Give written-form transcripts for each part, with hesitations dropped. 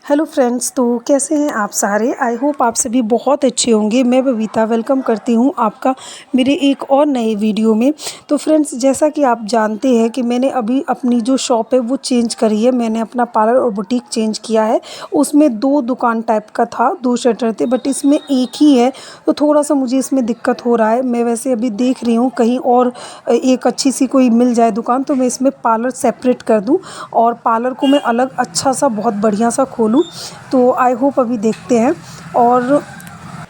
Hello friends, तो कैसे हैं आप सारे। आई होप आप सभी बहुत अच्छे होंगे। मैं बबीता वेलकम करती हूं आपका मेरे एक और नए वीडियो में। तो फ्रेंड्स, जैसा कि आप जानते हैं कि मैंने अभी अपनी जो शॉप है वो चेंज करी है। मैंने अपना पार्लर और बुटीक चेंज किया है। उसमें दो दुकान टाइप का था, दो शटर थे, बट इसमें एक ही है। तो थोड़ा सा मुझे इसमें दिक्कत हो रहा है। मैं वैसे अभी देख रही हूँ कहीं और एक अच्छी सी कोई मिल जाए दुकान, तो मैं इसमें पार्लर सेपरेट कर दूँ और पार्लर को मैं अलग अच्छा सा बहुत बढ़िया सा खोलूँ। तो आई होप अभी देखते हैं।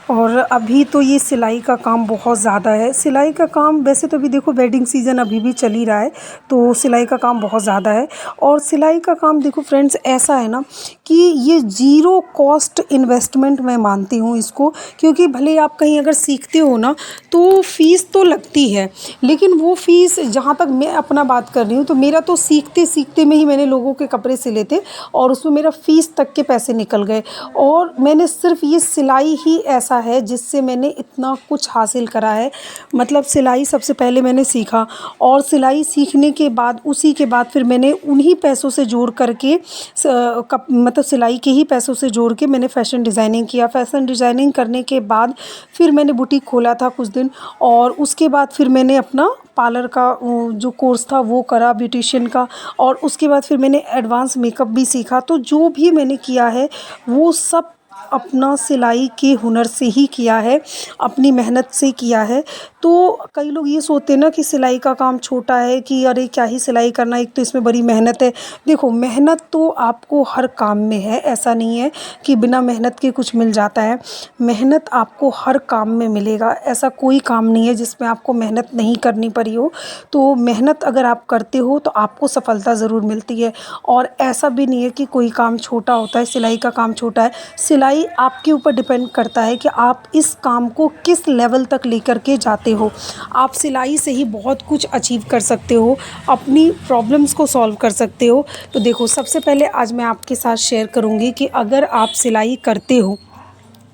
और अभी तो ये सिलाई का काम बहुत ज़्यादा है। सिलाई का काम वैसे तो अभी देखो वेडिंग सीज़न अभी भी चल ही रहा है, तो सिलाई का काम बहुत ज़्यादा है। और सिलाई का काम देखो फ्रेंड्स, ऐसा है ना कि ये ज़ीरो कॉस्ट इन्वेस्टमेंट मैं मानती हूँ इसको। क्योंकि भले आप कहीं अगर सीखते हो ना तो फ़ीस तो लगती है, लेकिन वो फ़ीस, जहाँ तक मैं अपना बात कर रही हूँ, तो मेरा तो सीखते सीखते में ही मैंने लोगों के कपड़े सिले थे और उसमें मेरा फ़ीस तक के पैसे निकल गए। और मैंने सिर्फ ये सिलाई ही ऐसा है जिससे मैंने इतना कुछ हासिल करा है। मतलब सिलाई सबसे पहले मैंने सीखा, और सिलाई सीखने के बाद उसी के बाद फिर मैंने उन्हीं पैसों से जोड़ करके मतलब सिलाई के ही पैसों से जोड़ के मैंने फ़ैशन डिज़ाइनिंग किया। फ़ैशन डिज़ाइनिंग करने के बाद फिर मैंने बुटीक खोला था कुछ दिन, और उसके बाद फिर मैंने अपना पार्लर का जो कोर्स था वो करा, ब्यूटिशियन का। और उसके बाद फिर मैंने एडवांस मेकअप भी सीखा। तो जो भी मैंने किया है वो सब अपना सिलाई के हुनर से ही किया है, अपनी मेहनत से किया है। तो कई लोग ये सोचते हैं ना कि सिलाई का काम छोटा है, कि अरे क्या ही सिलाई करना, एक तो इसमें बड़ी मेहनत है। देखो, मेहनत तो आपको हर काम में है, ऐसा नहीं है कि बिना मेहनत के कुछ मिल जाता है। मेहनत आपको हर काम में मिलेगा, ऐसा कोई काम नहीं है जिसमें आपको मेहनत नहीं करनी पड़ी हो। तो मेहनत अगर आप करते हो तो आपको सफलता ज़रूर मिलती है। और ऐसा भी नहीं है कि कोई काम छोटा होता है, सिलाई का काम छोटा है। सिलाई आपके ऊपर डिपेंड करता है कि आप इस काम को किस लेवल तक लेकर के जाते हो। आप सिलाई से ही बहुत कुछ अचीव कर सकते हो, अपनी प्रॉब्लम्स को सॉल्व कर सकते हो। तो देखो, सबसे पहले आज मैं आपके साथ शेयर करूँगी कि अगर आप सिलाई करते हो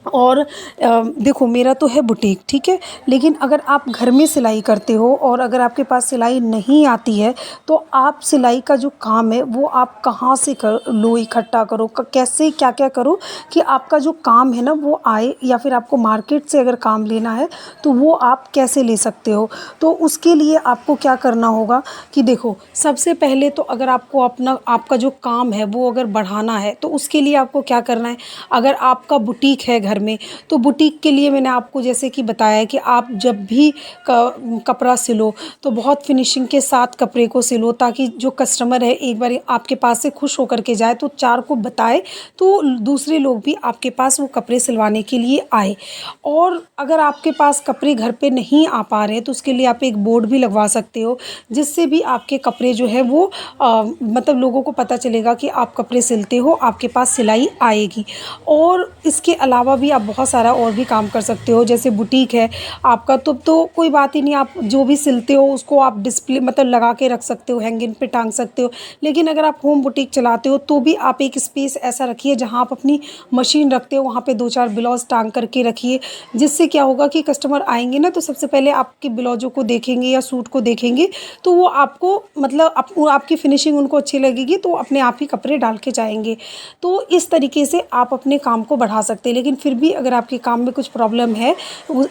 और देखो, मेरा तो है बुटीक, ठीक है, लेकिन अगर आप घर में सिलाई करते हो और अगर आपके पास सिलाई नहीं आती है, तो आप सिलाई का जो काम है वो आप कहाँ से कर लो, इकट्ठा करो, कैसे क्या क्या करो कि आपका जो काम है ना वो आए। या फिर आपको मार्केट से अगर काम लेना है तो वो आप कैसे ले सकते हो। तो उसके लिए आपको क्या करना होगा कि देखो, सबसे पहले तो अगर आपको अपना आपका जो काम है वो अगर बढ़ाना है, तो उसके लिए आपको क्या करना है। अगर आपका बुटीक है घर में, तो बुटीक के लिए मैंने आपको जैसे कि बताया कि आप जब भी कपड़ा सिलो तो बहुत फिनिशिंग के साथ कपड़े को सिलो, ताकि जो कस्टमर है एक बार आपके पास से खुश होकर के जाए, तो चार को बताए, तो दूसरे लोग भी आपके पास वो कपड़े सिलवाने के लिए आए। और अगर आपके पास कपड़े घर पे नहीं आ पा रहे हैं, तो उसके लिए आप एक बोर्ड भी लगवा सकते हो, जिससे भी आपके कपड़े जो है वो मतलब लोगों को पता चलेगा कि आप कपड़े सिलते हो, आपके पास सिलाई आएगी। और इसके अलावा भी आप बहुत सारा और भी काम कर सकते हो। जैसे बुटीक है आपका, तो कोई बात ही नहीं, आप जो भी सिलते हो उसको आप डिस्प्ले मतलब लगा के रख सकते हो, हैंगिंग पे टांग सकते हो। लेकिन अगर आप होम बुटीक चलाते हो तो भी आप एक स्पेस ऐसा रखिए जहाँ आप अपनी मशीन रखते हो, वहाँ पे दो चार ब्लाउज टांग करके रखिए। जिससे क्या होगा कि कस्टमर आएंगे ना, तो सबसे पहले आपके ब्लाउजों को देखेंगे या सूट को देखेंगे, तो वो आपको मतलब आपकी फिनिशिंग उनको अच्छी लगेगी, तो अपने आप ही कपड़े डाल के जाएंगे। तो इस तरीके से आप अपने काम को बढ़ा सकते हैं। लेकिन फिर भी अगर आपके काम में कुछ प्रॉब्लम है,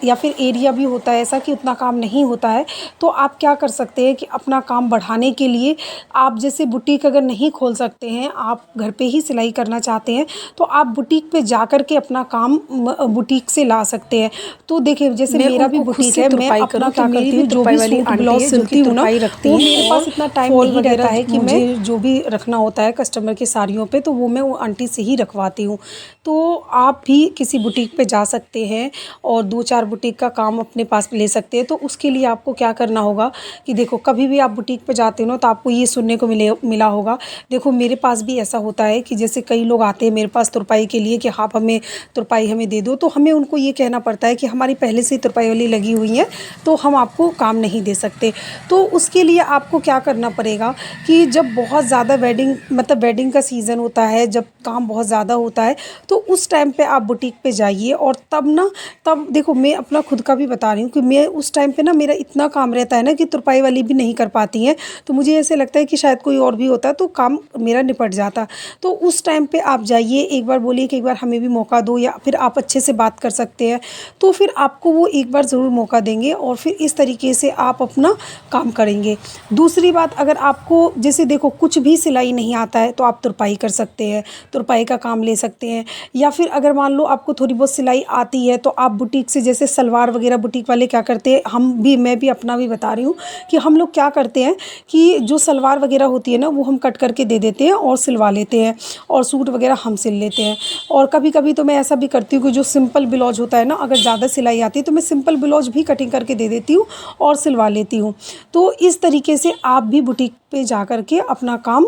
या फिर एरिया भी होता है ऐसा कि उतना काम नहीं होता है, तो आप क्या कर सकते हैं कि अपना काम बढ़ाने के लिए आप जैसे बुटीक अगर नहीं खोल सकते हैं, आप घर पे ही सिलाई करना चाहते हैं, तो आप बुटीक पे जा कर के अपना काम बुटीक से ला सकते हैं। तो देखिए, जैसे मेरा भी बुटीक है, मैं अपना क्या करती हूँ, जो भी सूट ब्लाउज सिलती हूँ ना, वो मेरे पास इतना टाइम नहीं रहता है कि मैं जो भी रखना होता है कस्टमर की साड़ियों पे, तो वो मैं वो आंटी से ही रखवाती हूँ। तो आप भी किसी बुटीक पे जा सकते हैं और दो चार बुटीक का काम अपने पास ले सकते हैं। तो उसके लिए आपको क्या करना होगा कि देखो, कभी भी आप बुटीक पे जाते हो ना, तो आपको ये सुनने को मिला होगा। देखो, मेरे पास भी ऐसा होता है कि जैसे कई लोग आते हैं मेरे पास तुरपाई के लिए कि आप हमें तुरपाई हमें दे दो, तो हमें उनको ये कहना पड़ता है कि हमारी पहले से ही तुरपाई वाली लगी हुई है, तो हम आपको काम नहीं दे सकते। तो उसके लिए आपको क्या करना पड़ेगा कि जब बहुत ज़्यादा वेडिंग का सीज़न होता है, जब काम बहुत ज़्यादा होता है, तो उस टाइम पे आप बुटीक पे जाइए। और तब देखो, मैं अपना खुद का भी बता रही हूँ कि मैं उस टाइम पे ना मेरा इतना काम रहता है ना कि तुरपाई वाली भी नहीं कर पाती हैं, तो मुझे ऐसे लगता है कि शायद कोई और भी होता तो काम मेरा निपट जाता। तो उस टाइम पे आप जाइए, एक बार बोलिए कि एक बार हमें भी मौका दो, या फिर आप अच्छे से बात कर सकते हैं, तो फिर आपको वो एक बार ज़रूर मौका देंगे और फिर इस तरीके से आप अपना काम करेंगे। दूसरी बात, अगर आपको जैसे देखो कुछ भी सिलाई नहीं आता है तो आप तुरपाई कर सकते हैं, तुरपाई का काम ले सकते हैं। या फिर अगर मान लो आपको थोड़ी बहुत सिलाई आती है तो आप बुटीक से, जैसे सलवार वगैरह बुटीक वाले क्या करते हैं, मैं भी अपना भी बता रही हूँ कि हम लोग क्या करते हैं कि जो सलवार वगैरह होती है ना वो हम कट करके दे देते हैं और सिलवा लेते हैं, और सूट वगैरह हम सिल लेते हैं। और कभी कभी तो मैं ऐसा भी करती हूँ कि जो सिंपल ब्लाउज होता है ना, अगर ज़्यादा सिलाई आती है तो मैं सिंपल ब्लाउज भी कटिंग करके दे देती हूँ और सिलवा लेती हूँ। तो इस तरीके से आप भी बुटीक पे जा कर के अपना काम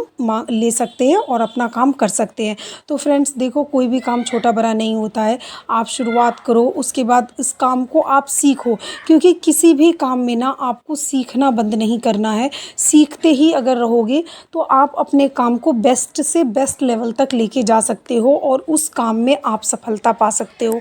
ले सकते हैं और अपना काम कर सकते हैं। तो फ्रेंड्स देखो, कोई भी काम छोटा बड़ा नहीं होता है, आप शुरुआत करो, उसके बाद इस काम को आप सीखो, क्योंकि किसी भी काम में ना आपको सीखना बंद नहीं करना है। सीखते ही अगर रहोगे तो आप अपने काम को बेस्ट से बेस्ट लेवल तक लेके जा सकते हो और उस काम में आप सफलता पा सकते हो।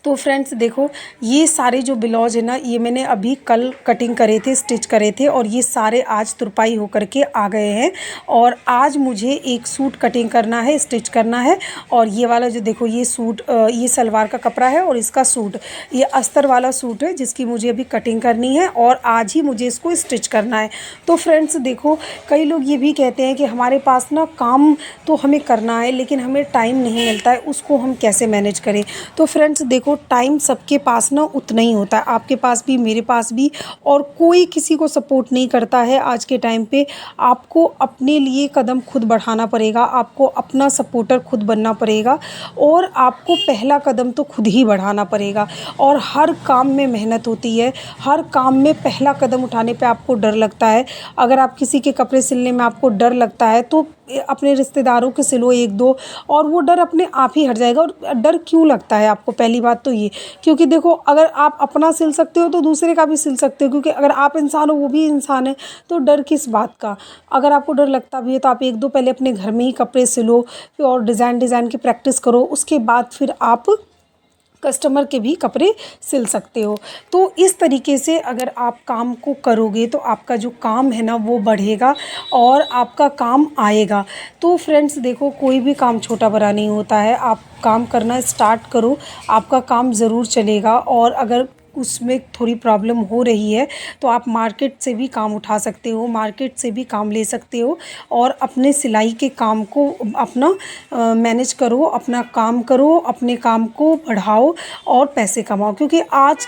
तो फ्रेंड्स देखो, ये सारे जो ब्लाउज है ना, ये मैंने अभी कल कटिंग करे थे, स्टिच करे थे, और ये सारे आज तुरपाई होकर के आ गए हैं। और आज मुझे एक सूट कटिंग करना है, स्टिच करना है। और ये वाला जो देखो, ये सूट, ये सलवार का कपड़ा है और इसका सूट, ये अस्तर वाला सूट है जिसकी मुझे अभी कटिंग करनी है और आज ही मुझे इसको स्टिच करना है। तो फ्रेंड्स देखो, कई लोग ये भी कहते हैं कि हमारे पास ना काम तो हमें करना है लेकिन हमें टाइम नहीं मिलता है, उसको हम कैसे मैनेज करें। तो फ्रेंड्स देखो, टाइम सबके पास ना उतना ही होता है, आपके पास भी, मेरे पास भी, और कोई किसी को सपोर्ट नहीं करता है आज के टाइम पे। आपको अपने लिए कदम खुद बढ़ाना पड़ेगा, आपको अपना सपोर्टर खुद बनना पड़ेगा, और आपको पहला कदम तो खुद ही बढ़ाना पड़ेगा। और हर काम में मेहनत होती है, हर काम में पहला कदम उठाने पे आपको डर लगता है। अगर आप किसी के कपड़े सिलने में आपको डर लगता है तो अपने रिश्तेदारों के सिलो एक दो, और वो डर अपने आप ही हट जाएगा। और डर क्यों लगता है आपको, पहली बात तो ये, क्योंकि देखो, अगर आप अपना सिल सकते हो तो दूसरे का भी सिल सकते हो, क्योंकि अगर आप इंसान हो वो भी इंसान है, तो डर किस बात का। अगर आपको डर लगता भी है तो आप एक दो पहले अपने घर में ही कपड़े सिलो, फिर और डिज़ाइन की प्रैक्टिस करो, उसके बाद फिर आप कस्टमर के भी कपड़े सिल सकते हो। तो इस तरीके से अगर आप काम को करोगे तो आपका जो काम है ना वो बढ़ेगा और आपका काम आएगा। तो फ्रेंड्स देखो, कोई भी काम छोटा बड़ा नहीं होता है, आप काम करना स्टार्ट करो, आपका काम ज़रूर चलेगा। और अगर उसमें थोड़ी प्रॉब्लम हो रही है तो आप मार्केट से भी काम उठा सकते हो, मार्केट से भी काम ले सकते हो, और अपने सिलाई के काम को अपना मैनेज करो, अपना काम करो, अपने काम को बढ़ाओ और पैसे कमाओ। क्योंकि आज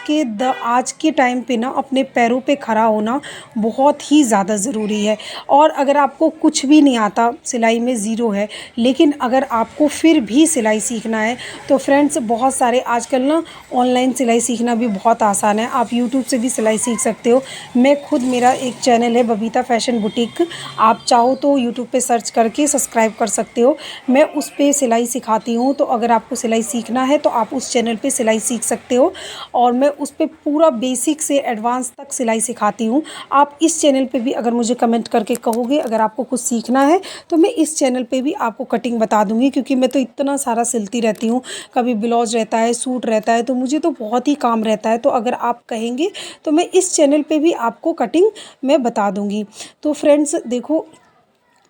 के टाइम पे ना अपने पैरों पे खड़ा होना बहुत ही ज़्यादा ज़रूरी है। और अगर आपको कुछ भी नहीं आता, सिलाई में ज़ीरो है, लेकिन अगर आपको फिर भी सिलाई सीखना है तो फ्रेंड्स बहुत सारे आजकल ना ऑनलाइन सिलाई सीखना भी बहुत आसान है, आप यूट्यूब से भी सिलाई सीख सकते हो। मैं खुद, मेरा एक चैनल है बबीता फैशन बुटीक, आप चाहो तो यूट्यूब पे सर्च करके सब्सक्राइब कर सकते हो। मैं उस पे सिलाई सिखाती हूँ, तो अगर आपको सिलाई सीखना है तो आप उस चैनल पे सिलाई सीख सकते हो। और मैं उस पे पूरा बेसिक से एडवांस तक सिलाई सिखाती हूँ। आप इस चैनल पे भी अगर मुझे कमेंट करके कहोगे अगर आपको कुछ सीखना है तो मैं इस चैनल पे भी आपको कटिंग बता दूँगी, क्योंकि मैं तो इतना सारा सिलती रहती हूँ, कभी ब्लाउज रहता है, सूट रहता है, तो मुझे तो बहुत ही काम रहता है। तो अगर आप कहेंगे तो मैं इस चैनल पे भी आपको कटिंग मैं बता दूँगी। तो फ्रेंड्स देखो,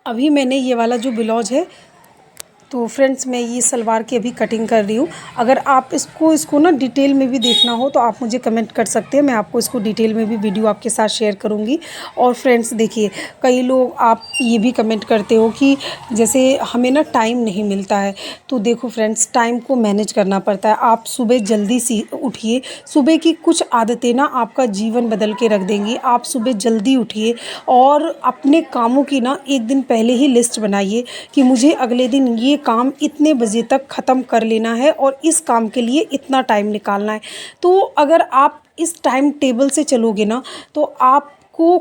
अभी मैंने ये वाला जो ब्लाउज है, तो फ्रेंड्स मैं ये सलवार की अभी कटिंग कर रही हूँ। अगर आप इसको ना डिटेल में भी देखना हो तो आप मुझे कमेंट कर सकते हैं, मैं आपको इसको डिटेल में भी वीडियो आपके साथ शेयर करूँगी। और फ्रेंड्स देखिए, कई लोग आप ये भी कमेंट करते हो कि जैसे हमें ना टाइम नहीं मिलता है, तो देखो फ्रेंड्स, टाइम को मैनेज करना पड़ता है। आप सुबह जल्दी सी उठिए, सुबह की कुछ आदतें ना आपका जीवन बदल के रख देंगी। आप सुबह जल्दी उठिए और अपने कामों की ना एक दिन पहले ही लिस्ट बनाइए कि मुझे अगले दिन ये काम इतने बजे तक ख़त्म कर लेना है और इस काम के लिए इतना टाइम निकालना है। तो अगर आप इस टाइम टेबल से चलोगे ना तो आपको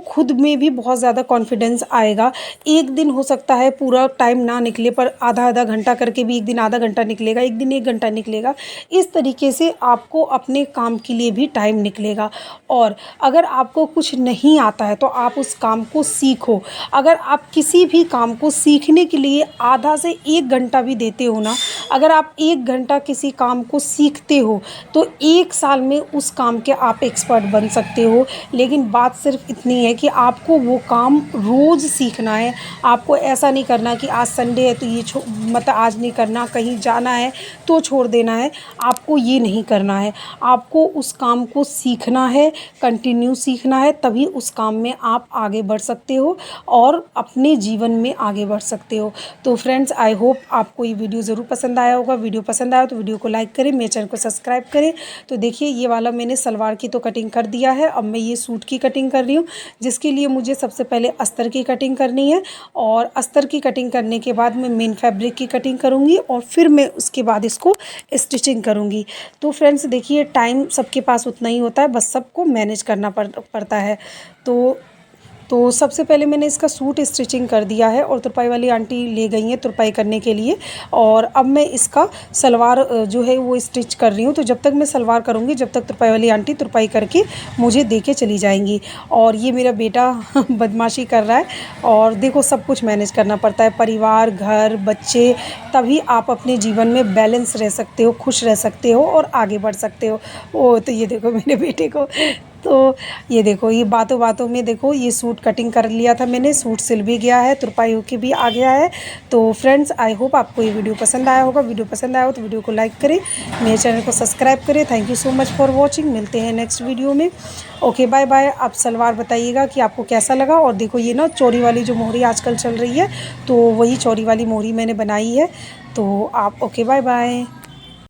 खुद में भी बहुत ज़्यादा कॉन्फिडेंस आएगा। एक दिन हो सकता है पूरा टाइम ना निकले, पर आधा आधा घंटा करके भी एक दिन आधा घंटा निकलेगा, एक दिन 1 घंटा निकलेगा। इस तरीके से आपको अपने काम के लिए भी टाइम निकलेगा। और अगर आपको कुछ नहीं आता है तो आप उस काम को सीखो। अगर आप किसी भी काम को सीखने के लिए आधा से 1 घंटा भी देते हो ना, अगर आप 1 घंटा किसी काम को सीखते हो तो 1 साल में उस काम के आप एक्सपर्ट बन सकते हो। लेकिन बात सिर्फ़ इतनी है कि आपको वो काम रोज़ सीखना है। आपको ऐसा नहीं करना कि आज संडे है तो ये मतलब आज नहीं करना, कहीं जाना है तो छोड़ देना है, आपको ये नहीं करना है। आपको उस काम को सीखना है, कंटिन्यू सीखना है, तभी उस काम में आप आगे बढ़ सकते हो और अपने जीवन में आगे बढ़ सकते हो। तो फ्रेंड्स, आई होप आपको ये वीडियो ज़रूर पसंद आया होगा। वीडियो पसंद आया तो वीडियो को लाइक करें, मेरे चैनल को सब्सक्राइब करें। तो देखिए, ये वाला मैंने सलवार की तो कटिंग कर दिया है, अब मैं ये सूट की कटिंग कर रही हूँ, जिसके लिए मुझे सबसे पहले अस्तर की कटिंग करनी है और अस्तर की कटिंग करने के बाद मैं मेन फैब्रिक की कटिंग करूँगी और फिर मैं उसके बाद इसको स्टिचिंग करूँगी। तो फ्रेंड्स देखिए, टाइम सबके पास उतना ही होता है, बस सबको मैनेज करना पड़ता है। तो सबसे पहले मैंने इसका सूट स्टिचिंग कर दिया है और तुरपाई वाली आंटी ले गई हैं तुरपाई करने के लिए, और अब मैं इसका सलवार जो है वो स्टिच कर रही हूँ। तो जब तक मैं सलवार करूँगी, जब तक तुरपाई वाली आंटी तुरपाई करके मुझे दे के चली जाएंगी। और ये मेरा बेटा बदमाशी कर रहा है, और देखो सब कुछ मैनेज करना पड़ता है, परिवार, घर, बच्चे, तभी आप अपने जीवन में बैलेंस रह सकते हो, खुश रह सकते हो और आगे बढ़ सकते हो। ओ तो ये देखो मेरे बेटे को, तो ये देखो, ये बातों बातों में देखो ये सूट कटिंग कर लिया था मैंने, सूट सिल भी गया है, तुरपाई होके भी आ गया है। तो फ्रेंड्स, आई होप आपको ये वीडियो पसंद आया होगा। वीडियो पसंद आया हो तो वीडियो को लाइक करें, मेरे चैनल को सब्सक्राइब करें। Thank you so much for watching. मिलते हैं नेक्स्ट वीडियो में। Okay, bye bye. आप सलवार बताइएगा कि आपको कैसा लगा। और देखो ये ना चोरी वाली जो मोहरी आजकल चल रही है, तो वही चोरी वाली मोहरी मैंने बनाई है। तो आप ओके, बाय बाय।